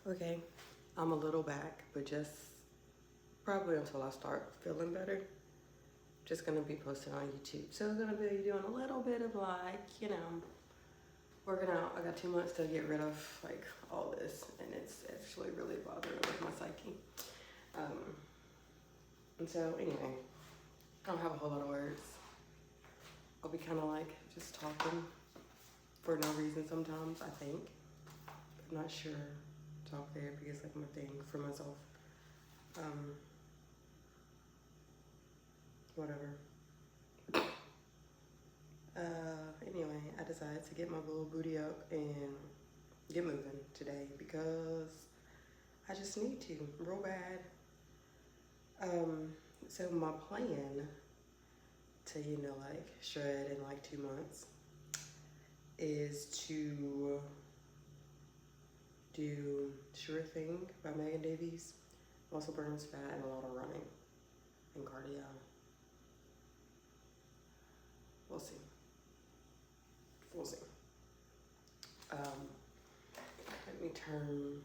Okay, I'm a little back, but just probably until I start feeling better. Just gonna be posting on YouTube. So I'm gonna be doing a little bit of working out. I got 2 months to get rid of like all this, and it's actually really bothering with my psyche. Um, and so anyway, I don't have a whole lot of words. I'll be kind of like just talking for no reason sometimes, I think. I'm not sure. Talk therapy is like my thing for myself. Um, whatever. Anyway, I decided to get my little booty up and get moving today because I just need to, real bad. So my plan to, like shred in like 2 months is to do Sure Thing by Megan Davies, muscle burns, fat, and a lot of running and cardio. We'll see. We'll see. Let me turn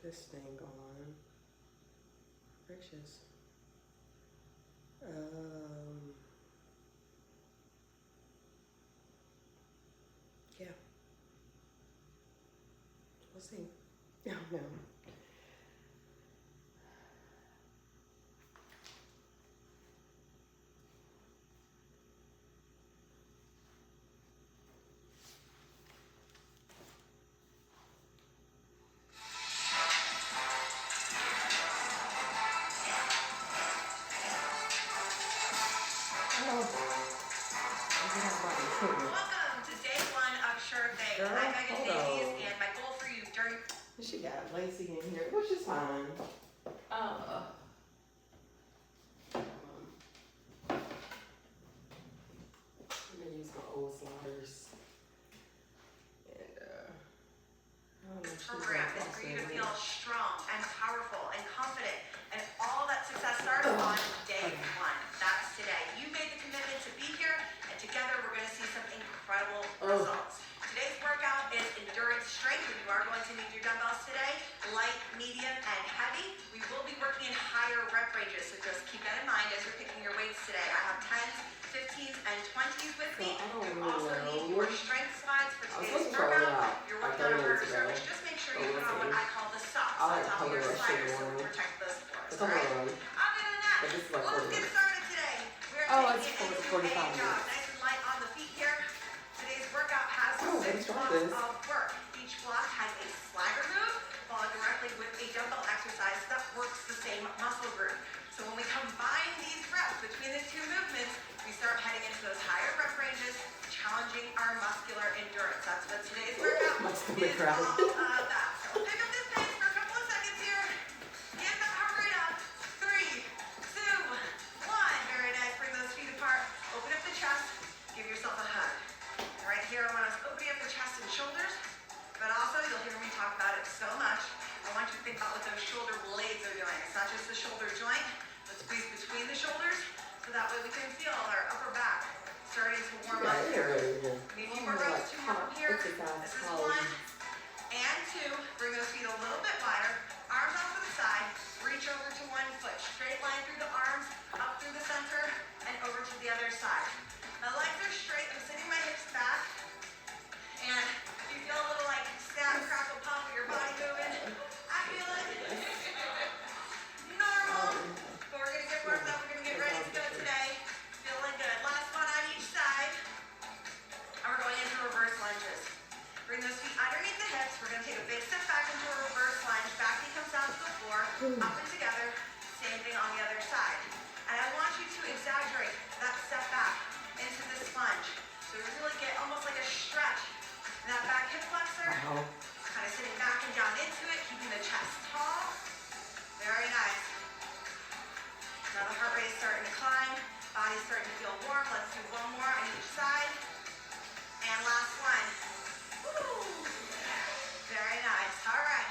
this thing on. Gracious. Yeah. We'll see. Yeah, no. Welcome to day one of Sure Thing. I'm Megan Davies, and my goal for you during... She got Lacey in here, which is fine. I'm gonna use my old sliders. And, This program is for you to feel strong and powerful and confident, and all that success starts on day one. That's today. You made the commitment to be here, and together we're going to see some incredible results. Today's workout is endurance strength, and you are going to need your dumbbells today, light, medium, and heavy. We will be working in higher rep ranges, so just keep that in mind as you're picking your weights today. I have 10s, 15s, and 20s with me. You also need your strength slides for today's workout. You're working on a harder surface, just make sure you put on what I call the socks on top of your sliders so we protect those floors. Alright? Other than that, let's get started today. We're taking it into a jog. Nice and light on the feet here. Today's workout has 6 blocks of work. Each block has a slider move followed directly with a dumbbell exercise that works the same muscle group. So when we combine these reps between the two movements, we start heading into those higher rep ranges, challenging our muscular endurance. That's what today's workout is all about. So pick up this pace for a couple of seconds here. Get that heart rate up. 3, 2, 1. Very nice. Bring those feet apart. Open up the chest. Give yourself a hug. And right here, I want us opening up the chest and shoulders. But also, you'll hear me talk about it so much. I want you to think about what those shoulder blades are doing. It's not just the shoulder joint. Let's squeeze between the shoulders so that way we can feel our upper back starting to warm up. Maybe more reps, 2 more from here. This is 1 and 2. Bring those feet a little bit wider. Arms off to the side. Reach over to one foot. Straight line through the arms, up through the center, and over to the other side. My legs are straight. I'm sitting my hips back. And you feel a little like snap, crackle, pop of your body moving. I feel it. Normal. But we're going to get worked up. We're going to get ready to go today. Feeling good. Last one on each side. And we're going into reverse lunges. Bring those feet underneath the hips. We're going to take a big step back into a reverse lunge. Back knee comes down to the floor. Up and together. Same thing on the other side. And I want you to exaggerate that step back into this lunge. So we really get almost like a stretch in that back hip flexor. Kind of sitting back and down into it, keeping the chest tall. Very nice. Now the heart rate is starting to climb. Body's starting to feel warm. Let's do one more on each side. And last one. Woo! Very nice. All right.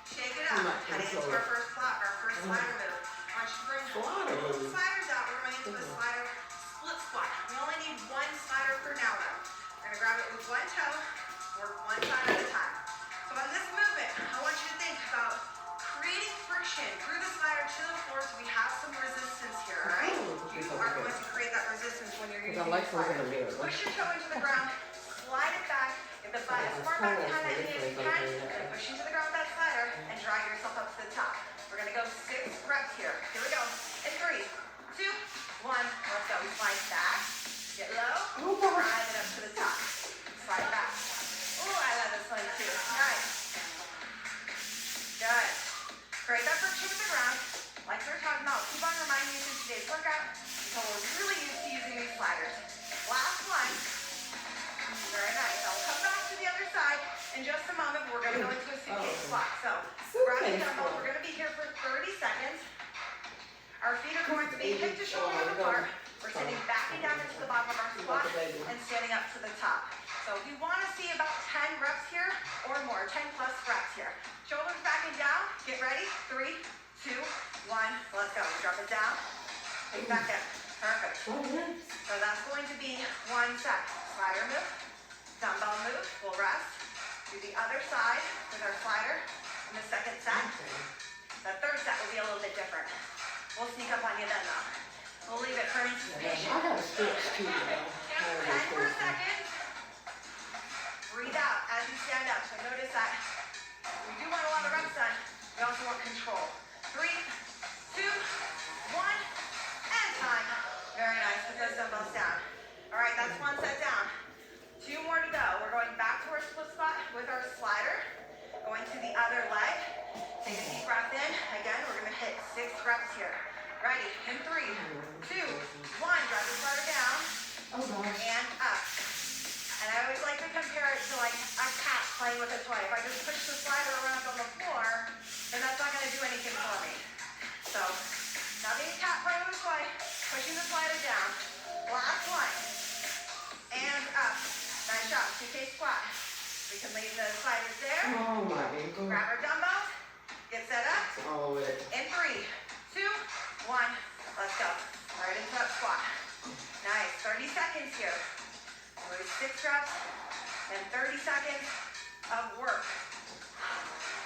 Shake it up. Heading into our first slider move. I want you to bring both sliders out. We're going into a slider split squat. We only need 1 slider per now though. We're going to grab it with one toe. Work one side at a time. So on this movement, I want you to think about traction through the slider to the floor, so we have some resistance here, all right? You are going to create that resistance when you're using the slider. Push your toe into the ground, slide it back, get the butt as far back behind that knee as you can, and push into the ground with that slider, and drag yourself up to the top. We're gonna go 6 reps here. Here we go. In 3, 2, 1, let's go. We slide back, get low, drive it up to the top. Slide back. Ooh, I love this one too. Nice. Good. Create that friction with the ground. Like we were talking about, keep on reminding you through today's workout until we're really used to using these sliders. Last one. Very nice. I'll come back to the other side in just a moment. We're going to go into a suitcase squat. So, grab the dumbbells. We're going to be here for 30 seconds. Our feet are going to be hip to shoulder width apart. We're sitting backing down into the bottom of our squat and standing up to the top. So we want to see about 10 reps here or more, 10 plus reps here. Shoulders back and down. Get ready. 3, 2, 1. Let's go. Drop it down. Take it back up. Perfect. So that's going to be 1 set. Slider move. Dumbbell move. We'll rest. Do the other side with our slider in the second set. The third set will be a little bit different. We'll sneak up on you then though. We'll leave it for anticipation. 10 per second. Breathe out as you stand up. So notice that we do want a lot of reps done. We also want control. 3, 2, 1, and time. Very nice. Put those dumbbells down. All right, that's 1 set down. 2 more to go. We're going back to our split squat with our slider. Going to the other leg. Take a deep breath in. Again, we're going to hit 6 reps here. Ready? In 3, 2, 1. Drop the slider down. And up. And I always like to compare it to like a cat playing with a toy. If I just push the slider around on the floor, then that's not going to do anything for me. So, not being a cat playing with a toy, pushing the slider down. Last one. And up. Nice job. Suitcase squat. We can leave the sliders there. Oh my ankle. Grab our dumbbells. Get set up. Oh, it. In 3, 2, 1. Let's go. Right into that squat. Nice. 30 seconds here. We'll do 6 reps and 30 seconds of work.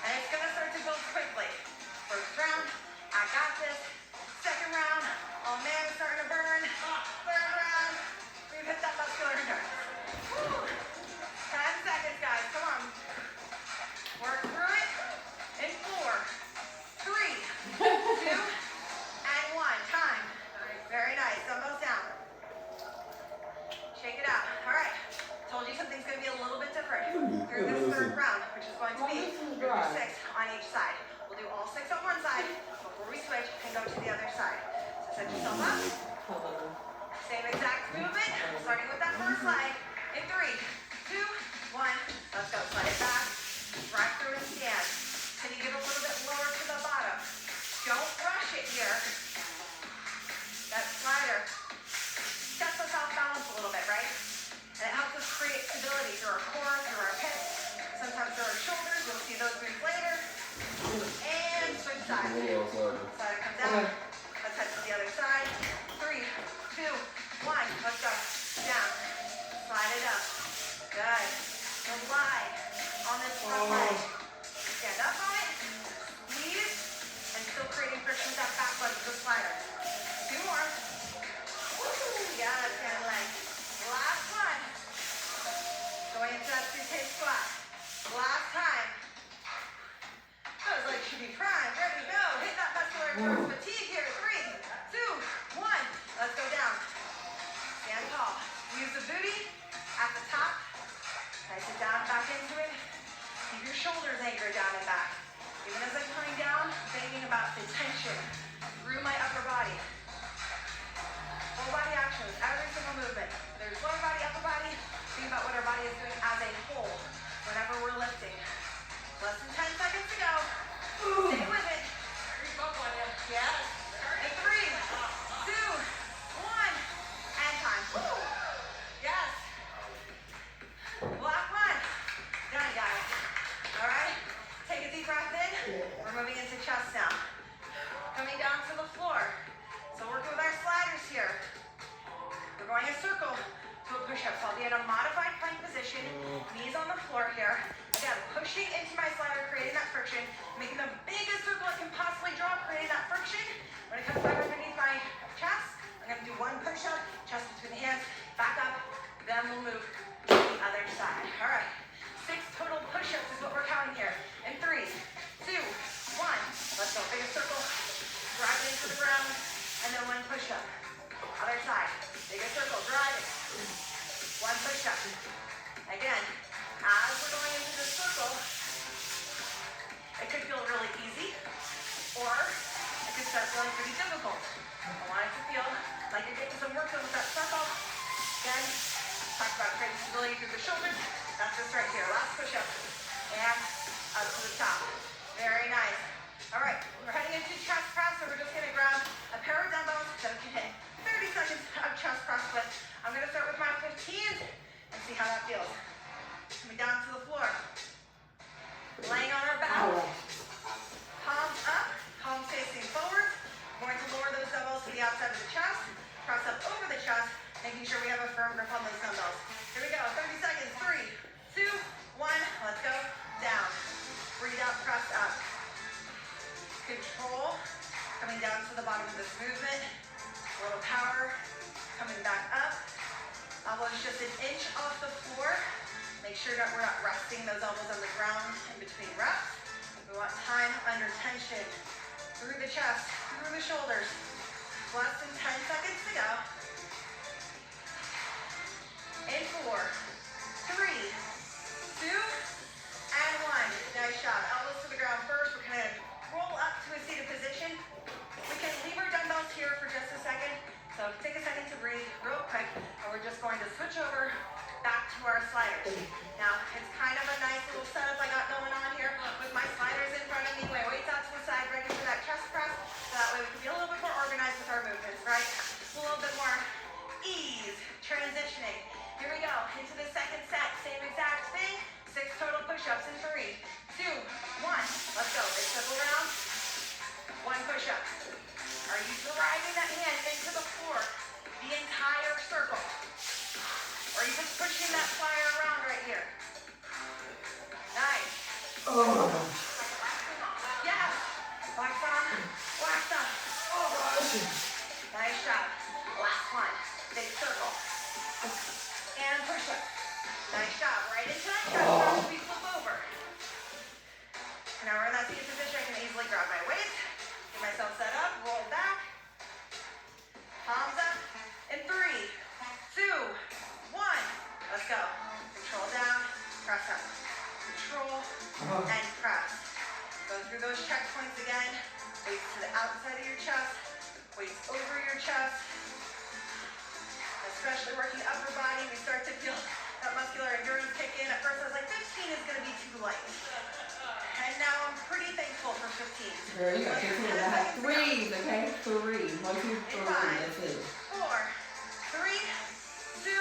And it's going to start to build quickly. First round, I got this. Second round, oh man, it's starting to burn. Third round, we've hit that muscular endurance. Woo. 10 seconds, guys. Come on. Work through it in 4, 3, 2, and 1. Time. Very nice. Dumbbells down. Shake it out. All right. Told you something's going to be a little bit different through this third round, which is going to be 6 on each side. We'll do all 6 on one side before we switch and go to the other side. So set yourself up. Same exact movement, starting with that first leg. In 3, 2, 1. Let's go. Slide it back. Drive through and stand. Can you get a little bit lower to the bottom? Don't rush it here. That slider sets us off balance a little bit, right? And it helps us create stability through our core, through our hips, sometimes through our shoulders. You'll see those moves later. And switch sides. Slider comes down. Let's head to the other side. 3, 2, 1. Let's go. Down. Slide it up. Good. Rely on this front leg. Stand up on it. Squeeze. And still creating friction with that back leg with the slider. 2 more. Yes, and leg. Last one. Going into that suitcase squat. Last time. Those legs should be primed. Ready to go. Hit that muscular endurance fatigue here. 3, 2, 1. Let's go down. Stand tall. Use the booty at the top. Nice and down, back into it. Keep your shoulders anchored down and back. Even as I'm coming down, thinking about the tension through my upper body. Full body action with every single movement. There's lower body, upper body. Think about what our body is doing as a whole whenever we're lifting. Less than 10 seconds to go. Stay with it. Yes. In 3, 2, 1, and time. Woo. Yes. Block 1. Done, guys. All right. Take a deep breath in. We're moving into chest now. Coming down to the floor. So working with our sliders here. We're going a circle to a push-up. So I'll be in a modified plank position. Knees on the floor here. Again, pushing into my slider, creating that friction, making the biggest circle I can possibly draw gonna come back underneath my chest. I'm gonna do one push-up, chest between the hands, back up, then we'll move to the other side. All right, 6 total push-ups is what we're counting here. In 3, 2, 1. Let's go. Big circle, drive it into the ground, and then one push-up. Other side, big circle, drive it. One push-up. Again, as we're going into the circle, it could feel really easy, or it could start feeling pretty difficult. I want it to feel like you're getting some work done with that circle. Again, talk about creating stability through the shoulders. That's this right here. Last push-up. And up to the top. Very nice. All right, we're heading into chest press, so we're just gonna grab a pair of dumbbells that we can hit 30 seconds of chest press with. I'm gonna start with my 15s and see how that feels. Coming down to the floor. Laying on our back. Palms up, palms facing forward. We're going to lower those dumbbells to the outside of the chest. Press up over the chest, making sure we have a firm grip on those dumbbells. Here we go, 30 seconds. 3, 2, 1. Let's go. Down. Breathe out, press up. Control. Coming down to the bottom of this movement. A little power. Coming back up. Elbows just an inch off the floor. Make sure that we're not resting those elbows on the ground in between reps. We want time under tension. Through the chest, through the shoulders. Less than 10 seconds to go. In 4, 3, 2, and 1. Nice job. Elbows to the ground first. We're gonna roll up to a seated position. We can leave our dumbbells here for just a second. So take a second to breathe real quick, and we're just going to switch over back to our sliders. Now, it's kind of a nice little setup I got going on here with my sliders in front of me, my weights out to the side, ready for that chest press. So that way we can be a little bit more organized with our movements, right? A little bit more ease, transitioning. Here we go, into the second set, same exact thing. 6 total push-ups in 3, 2, 1. Let's go, big circle around. 1 push-up. Are you driving that hand into the floor, the entire circle? Or are you just pushing that flyer around right here? Nice. Oh. Yes. Wax on, wax up. Oh gosh. Nice job. Last one. Big circle. And push up. Nice job. Right into that chest press. We flip over. Now we're in that seated position. I can easily grab my weights. Get myself set up. Roll back. Palms up. In 3, 2, 1. Let's go. Control down. Press up. Control and press. Go through those checkpoints again. Weights to the outside of your chest. Weights over your chest. Especially working upper body, we start to feel that muscular endurance kick in. At first I was like, 15 is going to be too light. And now I'm pretty thankful for 15. Girl, you got 15 and a half. 3s, okay? 3. 1, 2, 3. That's it. 4, 3, 2,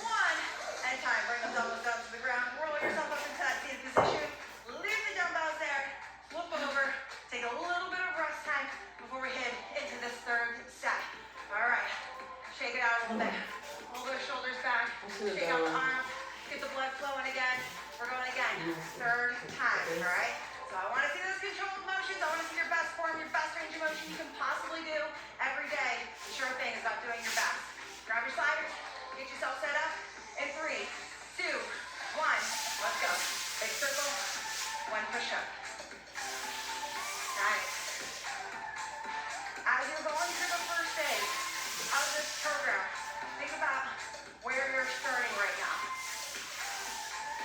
1. And time. Bring those elbows down to the ground. Roll yourself up into that seated position. Leave the dumbbells there. Flip over. Take a little bit of rest time before we head into this third set. All right. Shake it out a little bit. Pull those shoulders back. Shake out the arms. Get the blood flowing again. We're going again. Third time. All right. So I want to see those controlled motions. I want to see your best form, your best range of motion you can possibly do every day. The sure thing is about doing your best. Grab your sliders. Get yourself set up. In 3, 2, 1. Let's go. Big circle. 1 push-up. Nice. As you're going through the first stage of this program, think about where you're starting right now.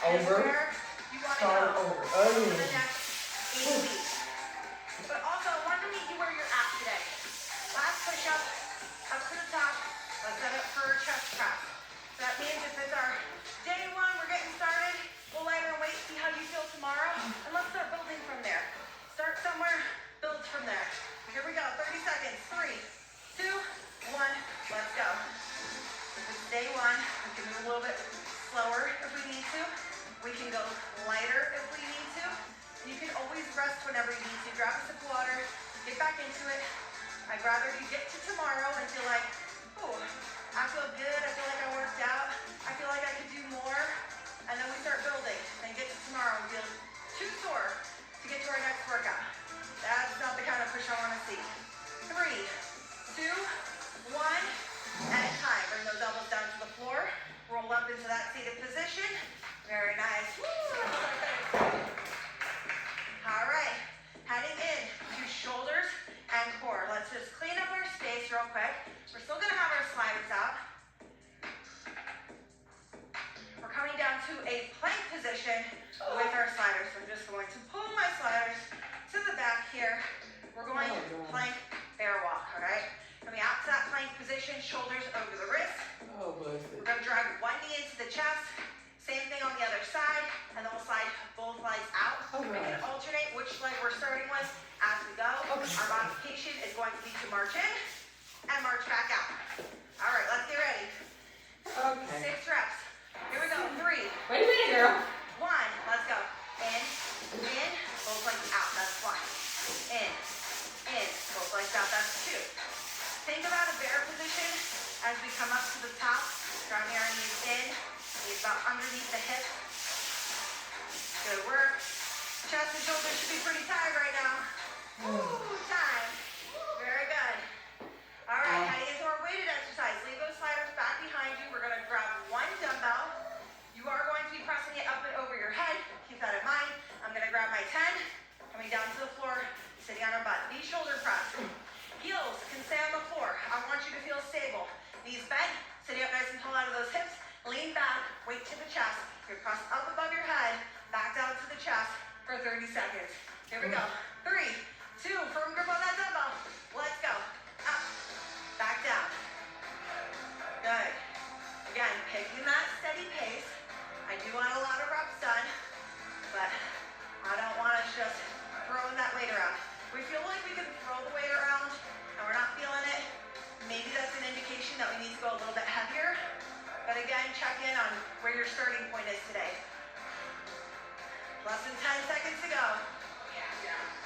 And Over. where you want to Start go over. for the next 8 weeks. But also, I want to meet you where you're at today. Last push-up, up to the top. Let's set up for chest press. So that means if it's our day 1, we're getting started, we'll lighter weight, see how you feel tomorrow, and let's start building from there. Start somewhere, build from there. Here we go, 30 seconds. 3, 2, 1, let's go. If it's day 1, we can move a little bit slower if we need to. We can go lighter if we need to. You can always rest whenever you need to. Grab a sip of water, get back into it. I'd rather you get to tomorrow and feel like, oh, I feel good, I feel like I worked out, I feel like I could do more, and then we start building and get to tomorrow and feel too sore to get to our next workout. That's not the kind of push I want to see. 3, leg we're starting with as we go. Our modification is going to be to march in and march back out. All right, let's get ready. Okay. 6 reps. Here we go. 3. Wait a minute, girl. 1. Let's go. In, both legs out. That's 1. In, both legs out. That's 2. Think about a bear position as we come up to the top. Grounding our knees in, knees about underneath the hips. Good work. Chest and shoulders should be pretty tired right now. Ooh, time. Very good. All right, heading into our weighted exercise. Leave those sliders back behind you. We're going to grab 1 dumbbell. You are going to be pressing it up and over your head. Keep that in mind. I'm going to grab my 10, coming down to the floor, sitting on our butt. Knee shoulder press. Heels can stay on the floor. I want you to feel stable. Knees bent, sitting up nice and tall out of those hips. Lean back, weight to the chest. You're pressed up above your head, back down to the chest for 30 seconds. Here we go. 3, 2, firm grip on that dumbbell. Let's go. Up, back down. Good. Again, picking that steady pace. I do want a lot of reps done, but I don't want us just throwing that weight around. We feel like we can throw the weight around and we're not feeling it. Maybe that's an indication that we need to go a little bit heavier. But again, check in on where your starting point is today. Less than 10 seconds to go.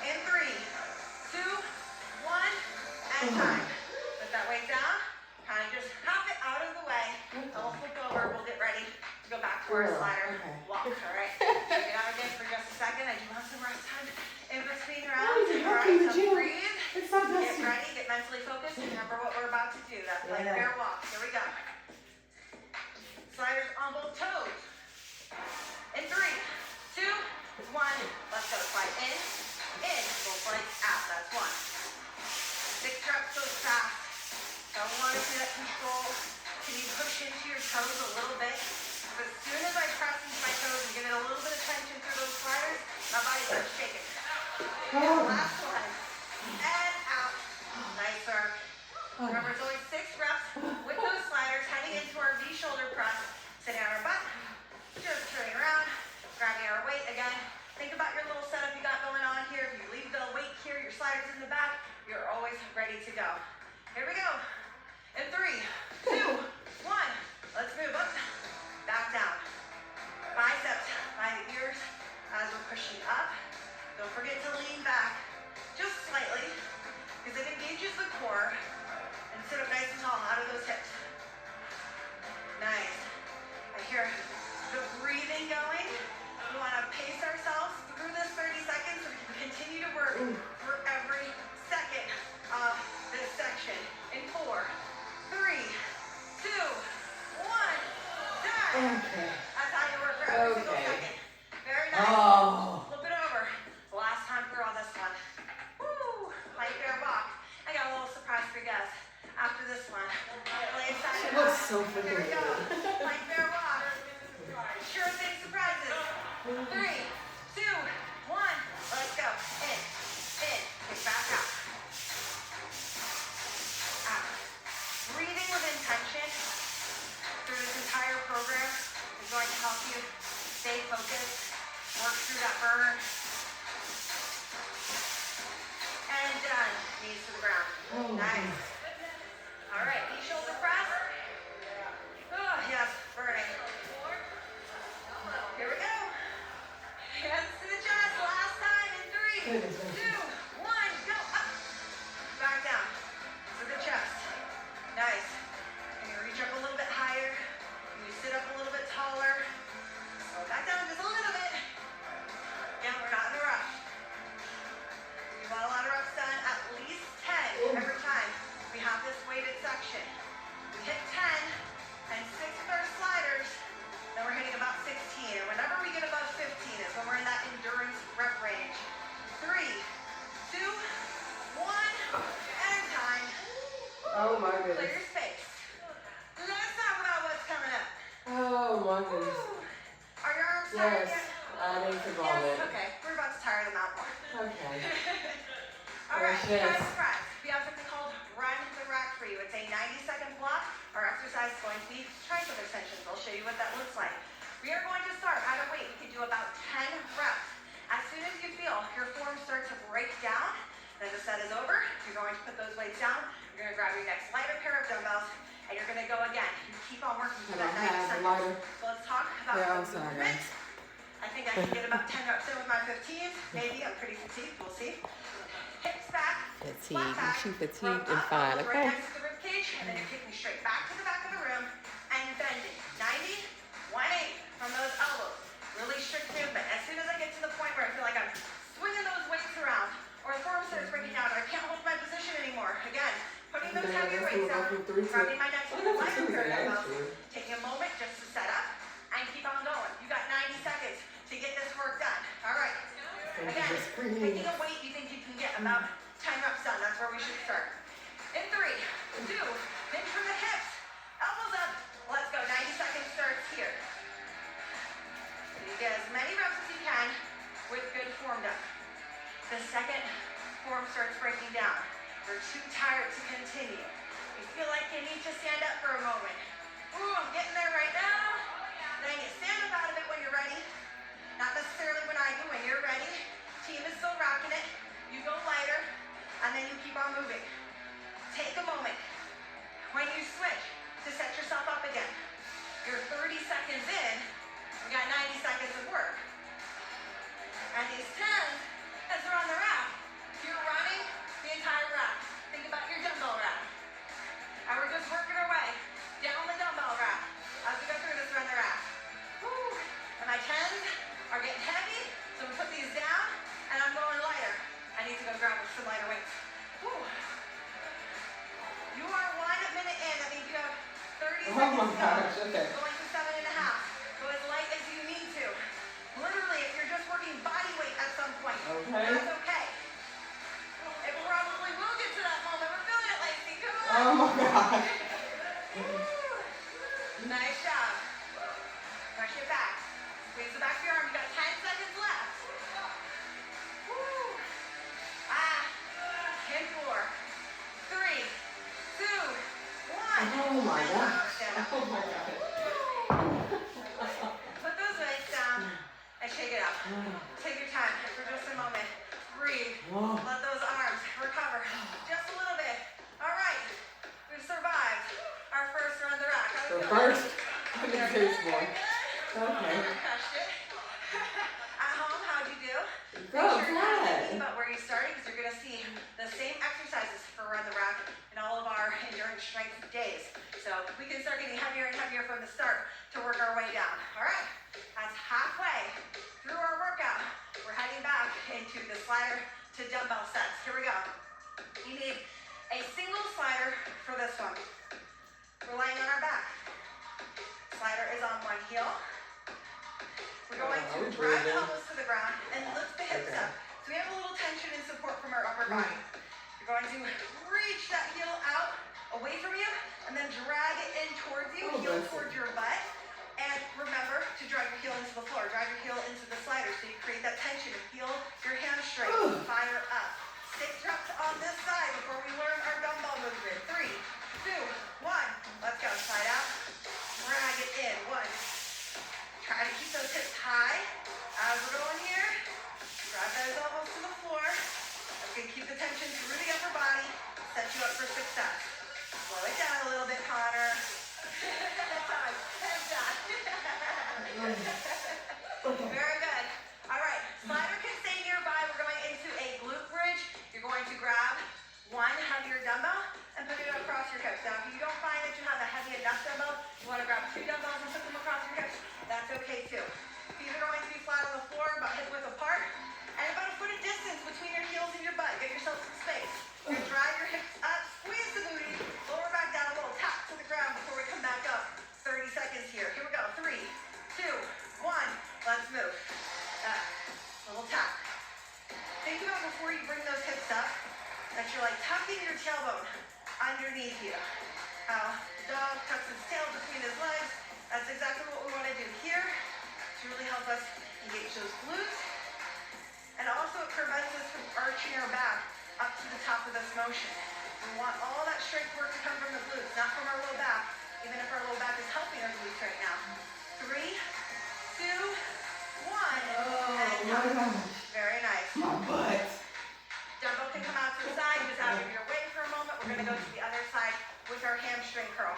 In 3, 2, 1, and time. Put that weight down. Kind of just hop it out of the way. And we'll flip over. We'll get ready to go back to our slider walk. All right. Check it out again for just a second. I do want some rest time in between rounds. All right, so breathe. It's so Get ready. Get mentally focused. And remember what we're about to do. That plank bear walk. Here we go. Sliders on both toes. In 3, 2, 1. Let's go. Slide in, both legs out. That's 1. 6 reps goes fast. Don't want to see that control. Can you push into your toes a little bit? But as soon as I press into my toes and get a little bit of tension through those sliders, my body starts shaking. Last one. And out. Nice work. Remember, it's only 6 reps with those sliders, heading into our V shoulder press. Sitting on our butt. Just turning around. Grabbing our weight again. Think about your little setup you got going on here. If you leave the weight here, your sliders in the back, you're always ready to go. Here we go. In 3, 2, 1. Let's move up, back down. Biceps by the ears as we're pushing up. Don't forget to lean back just slightly because it engages the core and sit up nice and tall out of those hips. Nice. I hear the breathing going. We want to pace ourselves through this 30 seconds so we can continue to work for every second of this section. In 4, 3, 2, 1, done. Okay. That's how you work for every single second. Very nice. Oh. Flip it over. Last time through on this one. Woo! Light bear walk. I got a little surprise for you guys after this one. Really excited. She looks so Here we freaking go. good. Light bear walk. Sure thing surprises. 3, 2, 1. Let's go. In. Kick back out. Out. Breathing with intention through this entire program is going to help you stay focused, work through that burn. And done. Knees to the ground. Nice. All right, knee shoulder press. Oh, yes, burning. Here we go. Hands to the chest. Last time in 3, 2, 1. Go up. Back down to the chest. Nice. And you reach up a little bit higher. And you sit up a little bit taller. Slow back down just a little bit. Again, we're not in a rush. You want a lot of reps done, at least 10 every time we have this weighted section. We hit 10 and 6 with our sliders, then we're hitting about 16. And whenever we get above 15 is when we're in that endurance rep range. 3, 2, 1, and time. Oh my Clear goodness. your space. Let's talk about what's coming up. Oh my goodness. Are your arms tired Yes. yet? I need to vomit. Yes, okay. We're about to tire them out more. Okay. All right, Yes. guys, press. We have something called Run the Rack for you. It's a 90-second block. Our exercise is going to be tricep extensions. I'll show you what that looks like. We are going to start at a weight. We can do about 10 reps. As soon as you feel your forms start to break down, and the set is over, you're going to put those weights down. You're gonna grab your next lighter pair of dumbbells, and you're gonna go again. You keep on working for that 90 seconds. So let's talk about the movement. I think I can get about 10 reps in with my 15s. Maybe I'm pretty fatigued. We'll see. Hips back. Fatigue. Back, She fatigued and fine. Okay. Right next to the rib cage, and then you're kicking straight back to the back of the room and bending. 90, 180 from those elbows. Really strict movement. As soon as I get to the point where I feel like I'm swinging those weights around, or the form starts breaking down, or I can't hold my position anymore. Again, putting those heavier weights down, grabbing my next lighter pair of dumbbells, taking a moment just to set up, and keep on going. You got 90 seconds to get this work done. All right. Again, picking a weight you think you can get about 10 reps done. That's where we should start. In 3, 2, hinge from the hips, elbows up. Let's go. 90 seconds starts here. You get as many reps as you can with good form done. The second form starts breaking down. You're too tired to continue. You feel like you need to stand up for a moment. Ooh, I'm getting there right now. Then you stand up out of it when you're ready. Not necessarily when I do, when you're ready. Team is still rocking it. You go lighter, and then you keep on moving. Take a moment when you switch to set yourself up again. You're 30 seconds in, we got 90 seconds of work. And these 10s, as they're on the rack, you're running the entire rack. Think about your dumbbell rack. And we're just working our way down the dumbbell rack as we go through this run the rack. Woo. And my 10s are getting heavy, so we put these down, and I'm going lighter. I need to go grab some lighter weights. Woo. You are 1 minute in. That means you have 30 seconds. Oh my gosh, okay. Going to 7.5. Go as light as you need to. Literally, if you're just working body weight at some point, that's okay. It probably will get to that moment. We're feeling it, Lacey. Come on. Oh my god. Nice job. Push it back. Squeeze the back of your arm. You got 10 seconds left. Woo. In 4, 3, 2, 1. Oh my gosh. Stand up. Oh my god. Put those weights down and shake it out. Take your time for just a moment. Breathe. Let those arms recover just a little bit. All right. We've survived our first run the rack. How The we feeling? first, I can taste one. Okay. Crushed it. At home, how'd you do? Go, Make sure you're not good. thinking about where you started, because you're gonna see the same exercises for Run the Rack in all of our endurance strength days. So we can start getting heavier and heavier from the start to work our way down. All right, that's halfway through our workout. We're heading back into the slider to dumbbell sets. Here we go. You need a single slider for this one. We're laying on our back. Slider is on one heel. We're going to drive the elbows to the ground and lift the hips up. So we have a little tension and support from our upper body. You're going to reach that heel out away from you and then drag it in towards you, heel towards your butt. And remember to drive your heel into the floor. Drive your heel into the slider so you create that tension and feel your hamstring fire up. 6 reps on this side before we learn our dumbbell movement. 3, 2, 1. Let's go. Slide out. Drag it in. 1. Try to keep those hips high as we're going here. Drive those elbows to the floor. That's going to keep the tension through the upper body. Set you up for success. Slow it down a little bit, Connor. Very good. All right. Slider can stay nearby. We're going into a glute bridge. You're going to grab one heavier dumbbell and put it across your hips. Now, if you don't find that you have a heavy enough dumbbell, you want to grab 2 dumbbells and put them across your hips. That's okay too. Feet are going to be flat on the floor, about hip width apart, and about a foot of distance between your heels and your butt. Get yourself some space. You're gonna drive your hips up, squeeze the booty, lower back down a little, tap to the ground before we come back up. 30 seconds here. Here we go. 3, 2, 1. Let's move. Little tap. Think about before you bring those hips up that you're like tucking your tailbone underneath you. How the dog tucks its tail between his legs. That's exactly what we want to do here to really help us engage those glutes. And also it prevents us from arching our back up to the top of this motion. We want all that strength work to come from the glutes, not from our low back, even if our low back is helping our glutes right now. 3, 2, 1. Oh my gosh. Very nice. My butt. out of your way for a moment. We're gonna go to the other side with our hamstring curl.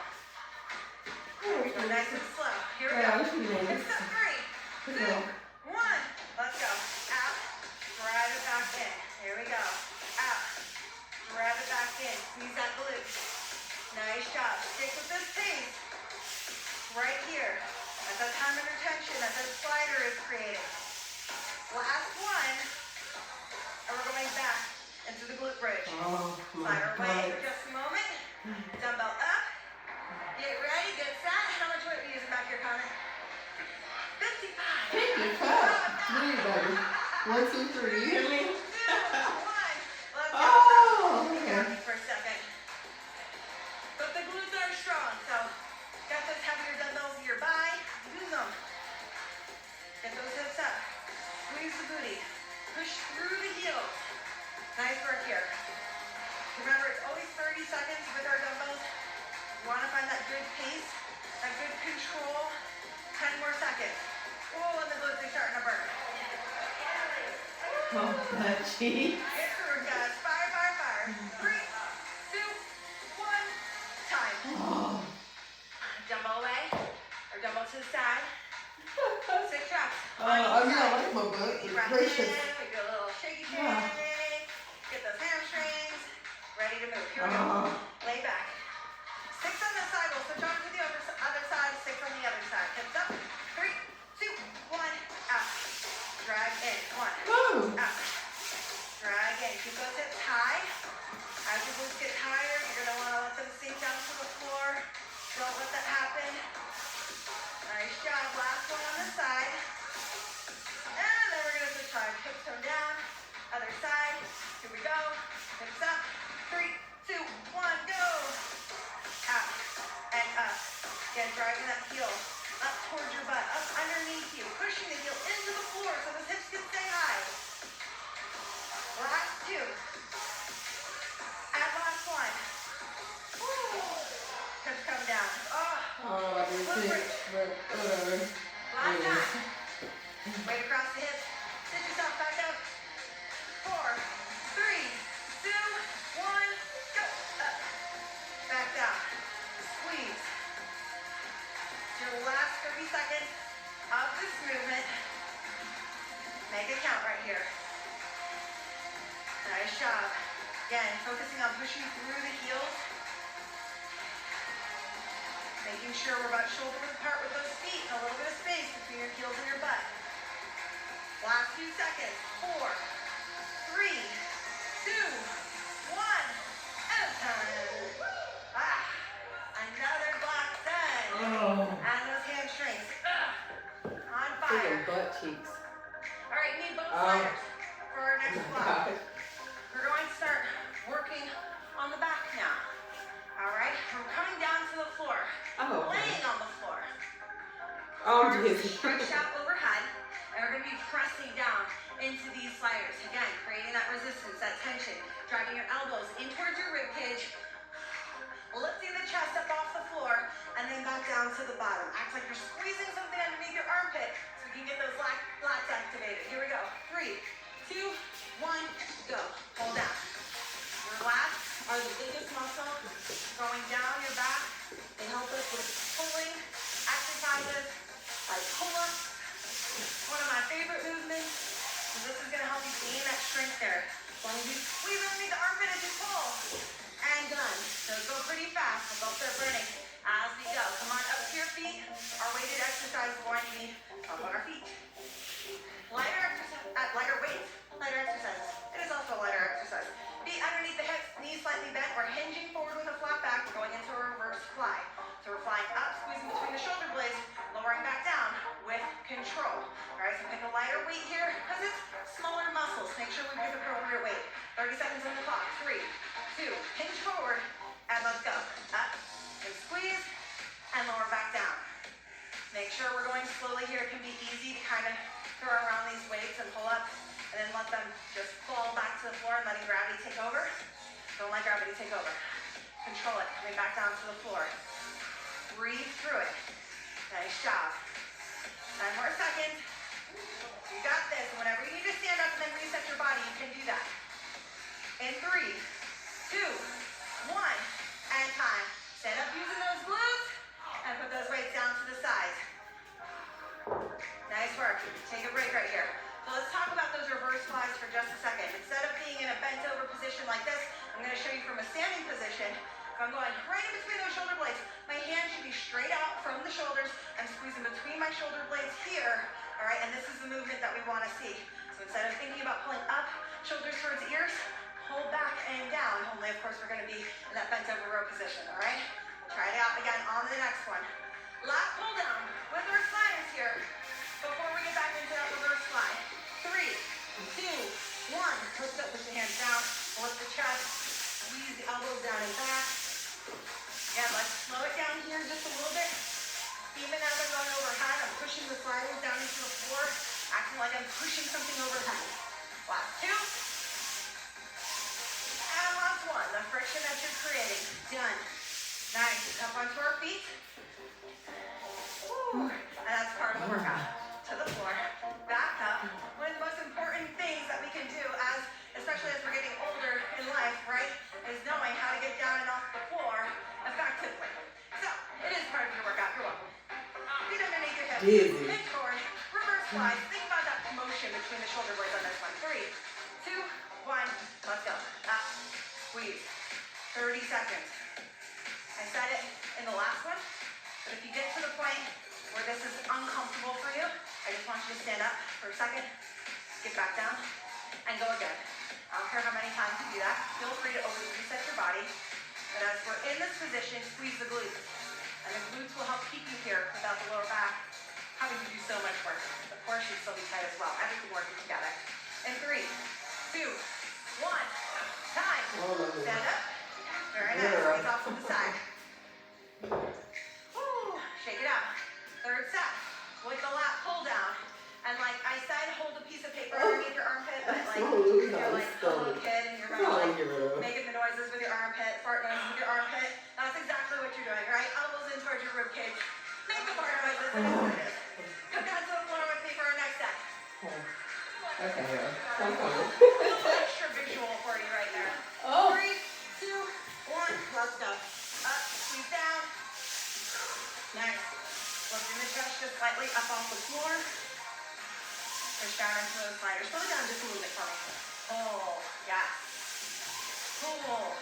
Go nice and slow. Here we go. Hips up, 3, 2, 1. Let's go. Out. Drive it back in. Here we go. Out. Drive it back in. Squeeze that glute. Nice job. Stick with this pace. Right here. At that time under tension that this slider is creating. Last one. And we're going back into the glute bridge. Slider away for just a moment. Dumbbell up. Get ready. Get set. How much weight are you using back here, Connor? 55. 3, baby. 1, 2, 3. You hear me? 2, 1. Let's go. Oh, okay. For a second. But the glutes are strong, so got those heavier dumbbells nearby. Use them. Get those hips up. Squeeze the booty. Push through the heels. Nice work here. Remember, it's always 30 seconds with our dumbbells. You want to find that good pace, that good control. 10 more seconds. Oh, and the glutes are starting to burn. Oh, that cheese. Get through it, guys. Fire, fire, fire. 3, 2, 1. Time. Oh. Dumbbell away, or dumbbell to the side. 6 reps. I like my butt. Deep It's breath gracious. in. We do a little shaky shake. Yeah. Get those hamstrings. Ready to move. Here we go. Lay back. 6 on this side. We'll switch on to the other side. 6 on the other side. Hips up. 3, 2, 1. Out. Drag in. 1. Woo. Out. Drag in. Keep those hips high. As your glutes get tired, you're going to want to let them sink down to the floor. Don't let that happen. Nice job. Last one on this side. And then we're going to switch sides. Hips come down. Other side. Here we go. Hips up. 3, 2, 1. Go. Out. And up. Again, driving that heel up towards your butt. Up underneath you. Pushing the heel into the floor so the hips can stay high. Last 2. And last one. Woo. Hips come down. Oh, I didn't think, but whatever. Last time. Weight across the hips. Sit yourself back up. 4, 3, 2, 1. Go. Up. Back down. Squeeze. It's your last 30 seconds of this movement. Make it count right here. Nice job. Again, focusing on pushing through the heels. Making sure we're about shoulder width apart with those feet and a little bit of space between your heels and your butt. Last few seconds. 4, 3, 2, 1. And time. Another block done. Oh. And those hamstrings. On Look fire. at butt cheeks. All right, you need both sliders for our next block. We're going to start working on the back now. All right, we're coming down to the floor. Oh, okay. Laying on the floor. Oh, Arms dizzy. stretched out overhead, and we're going to be pressing down into these sliders. Again, creating that resistance, that tension, driving your elbows in towards your rib cage, lifting the chest up off the floor, and then back down to the bottom. Act like you're squeezing something underneath your armpit so we can get those lats activated. Here we go. 3, 2, 1, go. Hold down. Your lats are the biggest muscle going down your back. They help us with pulling exercises like pull-ups. One of my favorite movements. So this is going to help you gain that strength there. As long as you squeeze underneath the armpit as you pull. And done. So go pretty fast. We'll both start burning as we go. Come on up to your feet. Our weighted exercise is going to be up on our feet. Lighter weights, lighter exercises. It is also a lighter exercise. Feet underneath the hips, knees slightly bent. We're hinging forward with a flat back. We're going into a reverse fly. So we're flying up, squeezing between the shoulder blades, lowering back down with control. All right, so pick a lighter weight here because it's smaller muscles. Make sure we pick appropriate weight. 30 seconds on the clock. 3, 2, hinge forward, and let's go. Up, and squeeze, and lower back down. Make sure we're going slowly here. It can be easy to kind of throw around these weights and pull up, and then let them just fall back to the floor and letting gravity take over. Don't let gravity take over. Control it, coming back down to the floor. Breathe through it. Nice job. 10 more seconds. You got this. Whenever you need to stand up and then reset your body, you can do that. In 3, 2, 2, 1, and time. Stand up using those glutes, and put those weights down to the sides. Nice work. Take a break right here. So let's talk about those reverse flies for just a second. Instead of being in a bent over position like this, I'm going to show you from a standing position. If I'm going right in between those shoulder blades, my hand should be straight out from the shoulders. I'm squeezing between my shoulder blades here. All right, and this is the movement that we want to see. So instead of thinking about pulling up, shoulders towards ears, pull back and down. Only, of course, we're going to be in that bent over row position. All right, try it out again on the next one. Lat pull down with our sliders here. Before we get back into that reverse fly. 3, 2, 1. Let's go. Push the hands down. Lift the chest. Squeeze the elbows down and back. And let's slow it down here just a little bit. Even as I'm going overhead, I'm pushing the sliders down into the floor, acting like I'm pushing something overhead. Last 2. And last 1. The friction that you're creating. Done. Nice. Up onto our feet. Woo. And that's part of the workout. To the floor, back up. One of the most important things that we can do, especially as we're getting older in life, right, is knowing how to get down and off the floor effectively. So, it is part of your workout. You're welcome. Feet underneath your hips. Dizzy. Hip forward. Reverse flies. Think about that motion between the shoulder blades on this one. 3, 2, 1. Let's go. Up. Squeeze. 30 seconds. I said it in the last one, but if you get to the point where this is uncomfortable for you, I just want you to stand up for a second, get back down, and go again. I don't care how many times you do that. Feel free to always reset your body. But as we're in this position, squeeze the glutes. And the glutes will help keep you here without the lower back having to do so much work. The core should still be tight as well. Everything working together. In 3, 2, 1. Time. Stand up. Very nice. Squeeze off to the side. Woo. Shake it out. Third set. With the lat pull down. And like I said, hold a piece of paper underneath your armpit, but like you're like a little kid and you're like making the noises with your armpit, fart noises with your armpit. That's exactly what you're doing, right? Elbows in towards your rib cage. Make the fart noises. It is what it is. Come down to the floor with me for our next set. Okay, A little extra visual for you right there. 3, 2, 1. Let's go. Up, squeeze down. Nice. Lifting the chest just slightly up off the floor. Push down into those sliders. Slow it down just a little bit for me. Pull. Yes. Pull.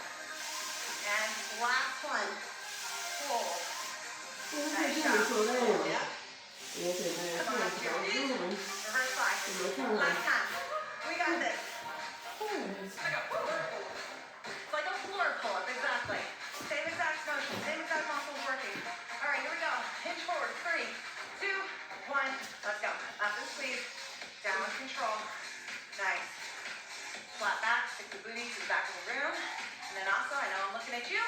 And last one. Pull. Nice job. Yep. Come on up to your feet. Reverse fly. Last time. We got this. It's like a floor pull-up. Exactly. Same exact motion. Same exact muscles working. All right, here we go. Hinge forward. 3, 2, 1. Let's go. Up and squeeze. Down with control. Nice. Flat back. Stick the booty to the back of the room. And then also, I know I'm looking at you.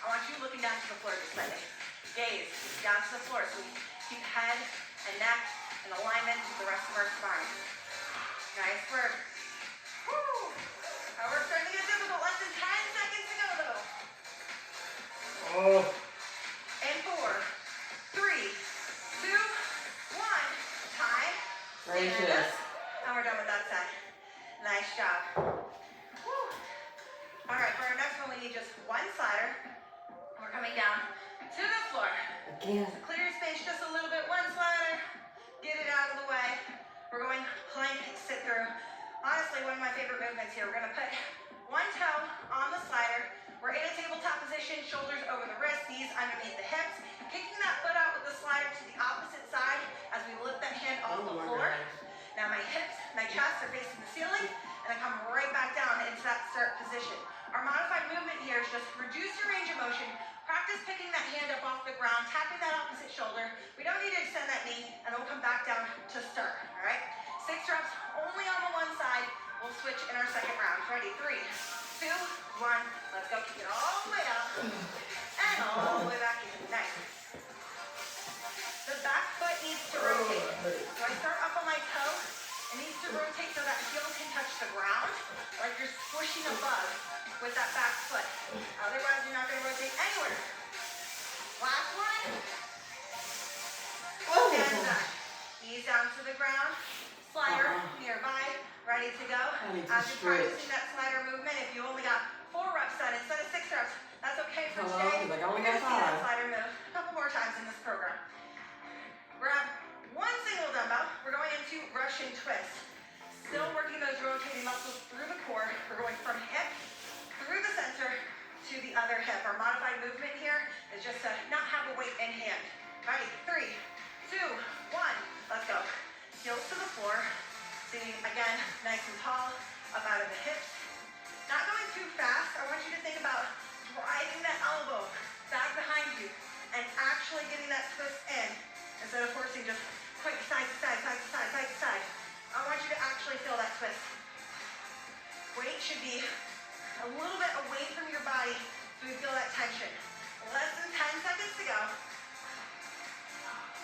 I want you looking down to the floor just slightly. Gaze down to the floor so we keep head and neck in alignment with the rest of our spine. Nice work. Woo! Our work's starting to get difficult. Less than 10 seconds to go though. And 4, 3, 2, 1. Time. Gracious. And we're done with that set. Nice job. Woo. All right, for our next one, we need just one slider. We're coming down to the floor. Again. Clear your space just a little bit. One slider. Get it out of the way. We're going plank, sit through. Honestly, one of my favorite movements here. We're going to put one toe on the slider. We're in a tabletop position, shoulders over the wrists, knees underneath the hips. Kicking that foot out with the slider to the opposite side as we lift that hand off the floor. Now my hips, my chest are facing the ceiling, and I come right back down into that start position. Our modified movement here is just reduce your range of motion. Practice picking that hand up off the ground, tapping that opposite shoulder. We don't need to extend that knee, and then we'll come back down to start, all right? 6 reps only on the one side. We'll switch in our second round. Ready? 3, 2, 1. Let's go. Kick it all the way up and all the way back in. Nice. The back foot needs to rotate. So I start up on my toe. It needs to rotate so that heel can touch the ground, like you're squishing a bug with that back foot. Otherwise, you're not going to rotate anywhere. Last one. And done. Knees down to the ground. Slider nearby. Ready to go. As you're practicing that slider movement, if you only got 4 reps done instead Russian twist. Still working those rotating muscles through the core. We're going from hip through the center to the other hip. Our modified movement here is just to not have a weight in hand. Ready? 3, 2, 1. Let's go. Heels to the floor. Sitting again, nice and tall, up out of the hips. Not going too fast. I want you to think about driving that elbow back behind you and actually getting that twist in instead of forcing just quick side to side, side to side, side to side. I want you to actually feel that twist. Weight should be a little bit away from your body so we feel that tension. Less than 10 seconds to go.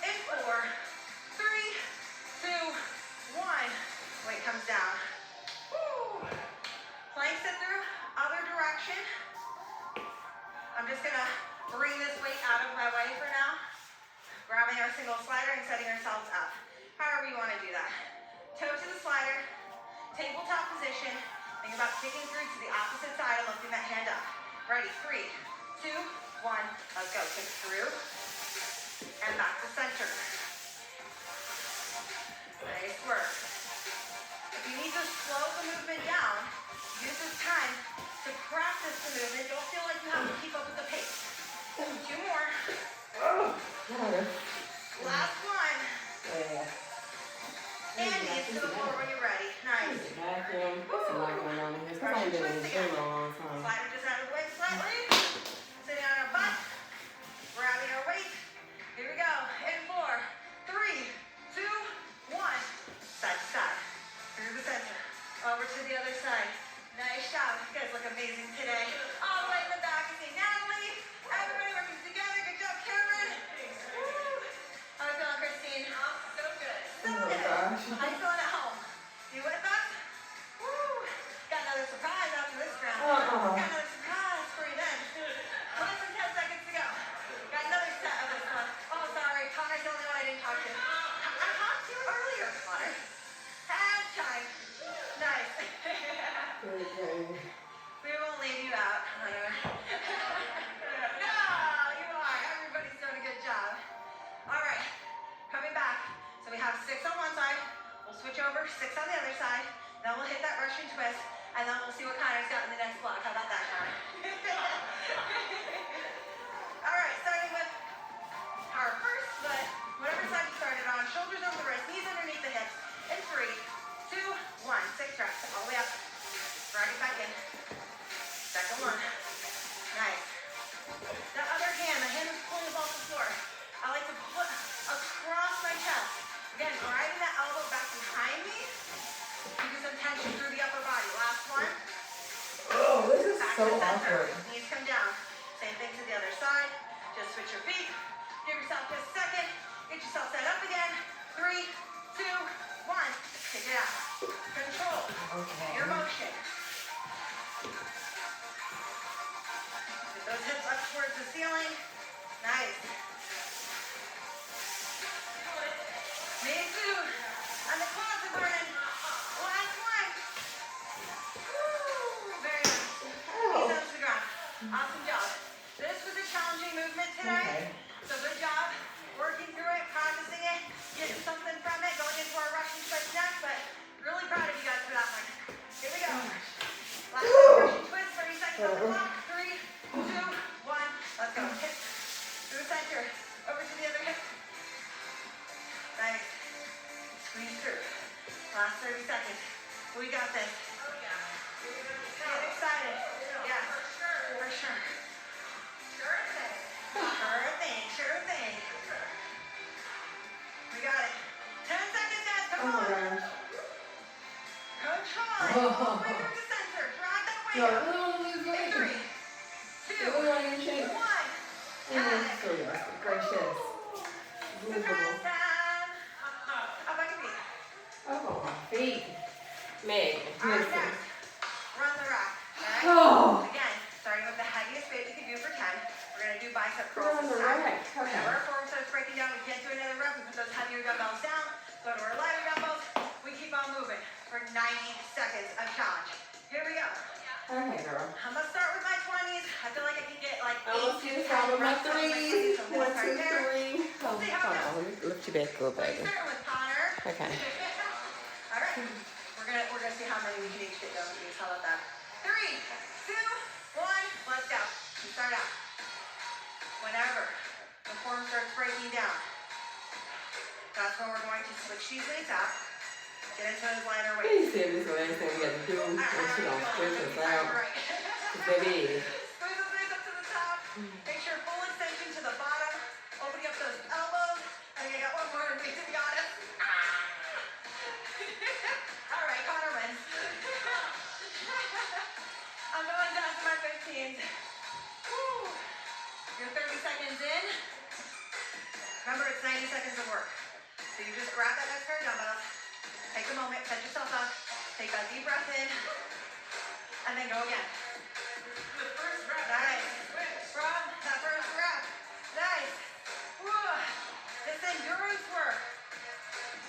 In 4, 3, 2, 1. Weight comes down. Woo. Planks it through, other direction. I'm just gonna bring this weight out of my way for now. Grabbing our single slider and setting ourselves up. However you wanna do that. Toe to the slider, tabletop position. Think about kicking through to the opposite side and lifting that hand up. Ready, 3, 2, 1. Let's go. Kick through and back to center. Nice work. If you need to slow the movement down, use this time to practice the movement. Don't feel like you have to keep up with the pace. 2 more. Last one. And knees to the floor when you're ready. Nice. Vacuum. What's a lot going on here? Because I ain't been in this room a long time. Slider just out of the way slightly. Sitting on our butt. Grabbing our weight. Here we go. In 4, 3, 2, 1. Side to side. Through the center. Over to the other side. Nice job. You guys look amazing today. All the way in the back. You see Natalie. Everybody working together. Good job, Cameron. Woo. How are you feeling, Christine? So good. So good. How you feeling at home? You with us? Woo. Got another surprise after this round. Got another surprise for you then. Less than 10 seconds to go. Got another set of this one. Oh, sorry. Connor's the only one I didn't talk to. I talked to you earlier, Connor. Have time. Nice. We won't leave you out. No, you are. Everybody's doing a good job. All right. Coming back. So we have 6 on one side. We'll switch over, 6 on the other side. Then we'll hit that Russian twist. And then we'll see what Connor's got in the next block. How about that, Connor? All right. Starting with our first foot. Whatever side you started on. Shoulders over the wrist. Knees underneath the hips. In 3, 2, 1. 6 reps. All the way up. Drag it back in. Second one. Nice. The other hand, the hand is pulling us off the floor. I like to put across my chest. Again, driving that elbow back behind me. Give some tension through the upper body. Last one. Oh, this is Back so to center. awkward. Knees come down. Same thing to the other side. Just switch your feet. Give yourself just a second. Get yourself set up again. 3, 2, 1. Take it out. Control your motion. Get those hips up towards the ceiling. Nice. Me too. And the quads are burning. Last one. Woo. Very nice. Knees up to the ground. Awesome job. This was a challenging movement today. So good job working through it, practicing it, getting something from it, going into our Russian twist next, but really proud of you guys for that one. Here we go. Last time, Russian twist, 30 seconds on the clock. 3, 2, 1. Let's go. Hip through the center. Over to the other hip. Nice. Squeeze through. Last 30 seconds. We got this. Oh, yeah. Get excited. Yes. For sure. Sure thing. Sure thing. Sure thing. We got it. 10 seconds, guys. Come on. Gosh. Control it. All the way through the center. Drag that weight up. In 3, 2, 1. Goodness gracious. Surprise time. Up on your feet. Oh, my feet. Meg, All right, listen. next. Run the rack. Alright? Oh. Again, starting with the heaviest weight we can do for 10. We're going to do bicep curls Run this the time. rack. Okay. Whenever our form starts breaking down, we can't do another rep. We put those heavier dumbbells down. Go to our lighter dumbbells. We keep on moving for 90 seconds of challenge. Here we go. Okay, girl. I'm going to start with my 20s. I feel like I can get like 8 Let's to get 10 started with my reps on my 20s. threes. So I'm 1, going to 2, start there. 3. Oh, hold on. Let me lift you back up, We're baby. starting with Connor. Okay. We're gonna see how many we can each get done with these. How about that? 3, 2, 1, let's go. You start out. Whenever the form starts breaking down, that's when we're going to switch these weights out. Get into those lighter weights. Please see this way, so we got to do and she don't stress us out. Baby. Squeeze those legs up to the top. Make sure full extension to the bottom. Opening up those elbows. I think I got one more in me, to be honest. All right, Connor wins. I'm going down to my 15s. Woo. You're 30 seconds in. Remember, it's 90 seconds of work. So you just grab that next pair of dumbbells. Take a moment, set yourself up. Take that deep breath in. And then go again. The first rep. Nice. From that first rep. Nice. Woo. This endurance work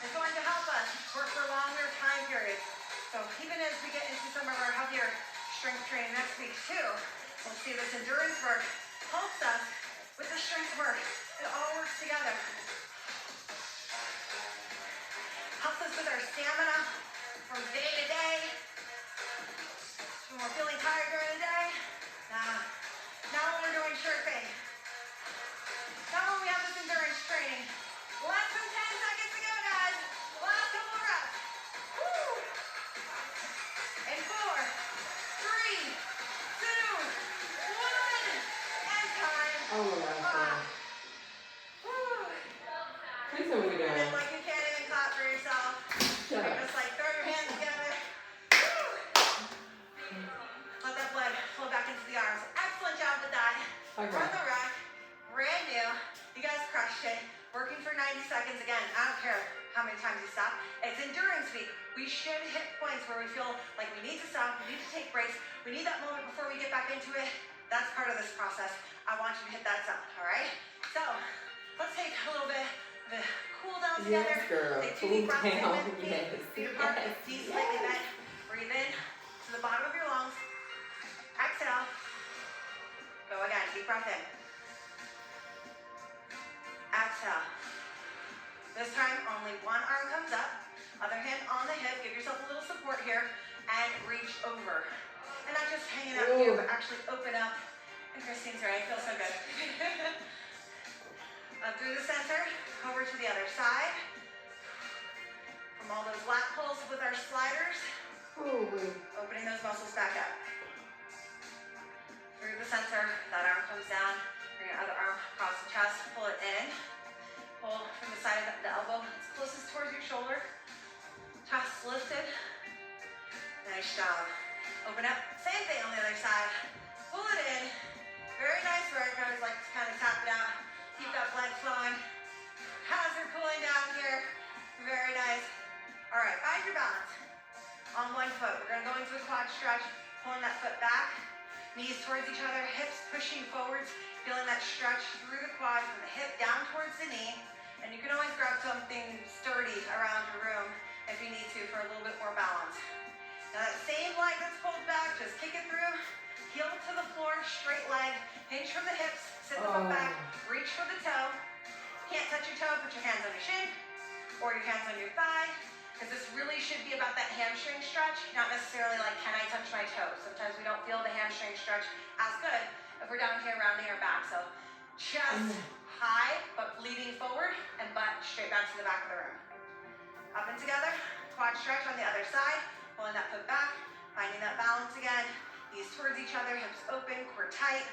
is going to help us work for longer time periods. So even as we get into some of our heavier strength training next week too, we'll see this endurance work helps us with the strength work. It all works together. Helps us with our stamina from day to day. When we're feeling tired during the day. Now when we're doing shirking. Now when we have this endurance training. Less than 10 seconds to go, guys. Last couple of reps. Woo! In 4, 3, 2, 1, and time. Oh my gosh. Woo! Please tell me we're And done. it's like you can't even clap for yourself. Shut You're up. just like throw your hands together. Woo! Let that blood flow back into the arms. Excellent job with that. Okay. Run the rack. Brand new. You guys crushed it. Working for 90 seconds again. I don't care how many times you stop. It's endurance week. We should hit points where we feel like we need to stop, we need to take breaks, we need that moment before we get back into it. That's part of this process. I want you to hit that zone, all right? So, let's take a little bit of a cool down together. Yes, girl. Take 2 Cool deep breaths in down. with me. Yes. Feet apart, Yes. feet slightly Yes. bent. Breathe in to the bottom of your lungs. Exhale. Go again, deep breath in. Exhale. This time, only one arm comes up, other hand on the hip. Give yourself a little support here and reach over. And not just hanging out here, but actually open up. And Christine's right, I feel so good. Up through the center, over to the other side. From all those lat pulls with our sliders, Oh, opening those muscles back up. Through the center, that arm comes down. Bring your other arm across the chest, pull it in. Pull from the side of the elbow, it's closest towards your shoulder. Chest lifted. Nice job. Open up, same thing on the other side. Pull it in. Very nice work. I always like to kind of tap it out. Keep that blood flowing. As you're pulling down here. Very nice. All right, find your balance. On one foot, we're gonna go into a quad stretch, pulling that foot back. Knees towards each other, hips pushing forwards. Feeling that stretch through the quad from the hip down towards the knee. And you can always grab something sturdy around your room if you need to for a little bit more balance. Now that same leg that's pulled back, just kick it through. Heel to the floor, straight leg. Hinge from the hips, sit the foot back, reach for the toe. Can't touch your toe, put your hands on your shin or your hands on your thigh. Because this really should be about that hamstring stretch, not necessarily like, can I touch my toe? Sometimes we don't feel the hamstring stretch as good if we're down here rounding our back. So chest high, but leading forward, and butt straight back to the back of the room. Up and together, quad stretch on the other side, pulling that foot back, finding that balance again. Knees towards each other, hips open, core tight.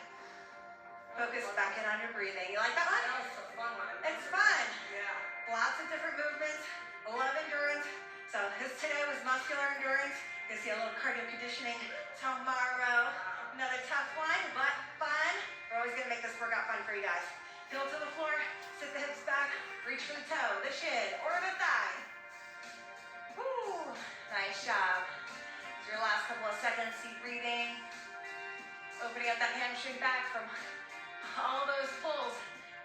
Focus back in on your breathing. You like that one? That was a fun one. It's fun. Yeah. Lots of different movements, a lot of endurance. So his today was muscular endurance. You're gonna see a little cardio conditioning tomorrow. Another tough one, but fun. We're always gonna make this workout fun for you guys. Heel to the floor, sit the hips back, reach for the toe, the shin, or the thigh. Woo! Nice job. It's your last couple of seconds, deep breathing. Opening up that hamstring back from all those pulls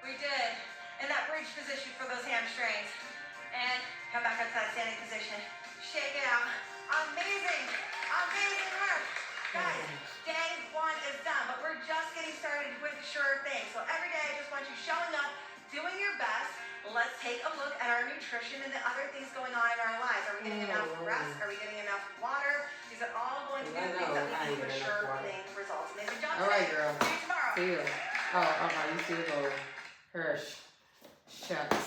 we did in that bridge position for those hamstrings. And come back up to that standing position. Shake it out. Amazing, amazing work. Guys, day one is done, but we're just getting started with sure things. So every day I just want you showing up, doing your best. Let's take a look at our nutrition and the other things going on in our lives. Are we getting enough rest? Are we getting enough water? These are all going to be the things that we can for sure bring results. Amazing job All right, today. girl. See you tomorrow. See you. Oh, okay. You see the little Hirsch. Shucks.